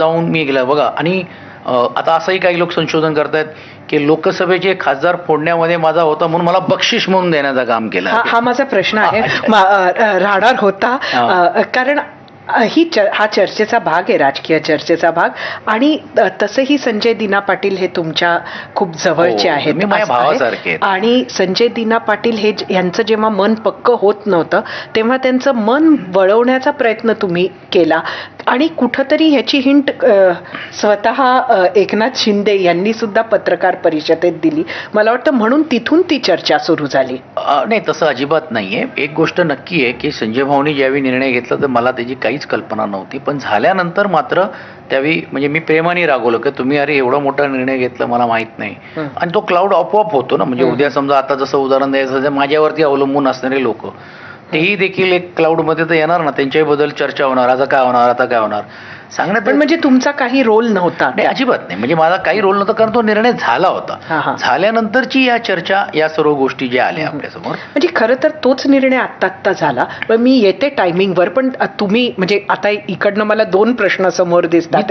जाऊन मी गेला बघा. आणि आता असंही काही लोक संशोधन करतायत की लोकसभेचे खासदार फोडण्यामध्ये माझा होता म्हणून मला बक्षीस म्हणून देण्याचं काम केलं. हा माझा प्रश्न आहे. राहणार होता कारण हा चर्चेचा भाग आहे, राजकीय चर्चेचा भाग. आणि तसंही संजय दिना पाटील हे तुमच्या खूप जवळचे आहेत, मी माझ्या भावासारखे. आणि संजय दिना पाटील हे यांचं जेव्हा मन पक्क होत नव्हतं तेव्हा त्यांचं मन वळवण्याचा प्रयत्न तुम्ही केला. आणि कुठंतरी ह्याची हिंट स्वतः एकनाथ शिंदे यांनी सुद्धा पत्रकार परिषदेत दिली. मला वाटतं म्हणून तिथून ती चर्चा सुरू झाली. नाही, तसं अजिबात नाहीये. एक गोष्ट नक्की आहे की संजय भाऊनी ज्यावेळी निर्णय घेतला तर मला त्याची काहीच कल्पना नव्हती. पण झाल्यानंतर मात्र त्यावेळी म्हणजे मी प्रेमाने रागवलं की तुम्ही अरे एवढा मोठा निर्णय घेतला मला माहित नाही. आणि तो क्लाउड आपोआप होतो ना. म्हणजे उद्या समजा आता जसं उदाहरण द्यायचं माझ्यावरती अवलंबून असणारे लोक तेही देखील एक क्लाउडमध्ये तर येणार ना. त्यांच्याबद्दल चर्चा होणार, आता काय होणार, आता काय होणार सांगण्यात. पण म्हणजे तुमचा काही रोल नव्हता? नाही, अजिबात नाही. म्हणजे माझा काही रोल नव्हता कारण तो निर्णय झाला होता. झाल्यानंतरची या चर्चा, या सर्व गोष्टी ज्या आल्या आपल्यासमोर, म्हणजे खरं तर तोच निर्णय आत्ता झाला. पण मी येते टायमिंगवर. पण तुम्ही म्हणजे आता इकडनं मला 2 प्रश्न समोर दिसतात.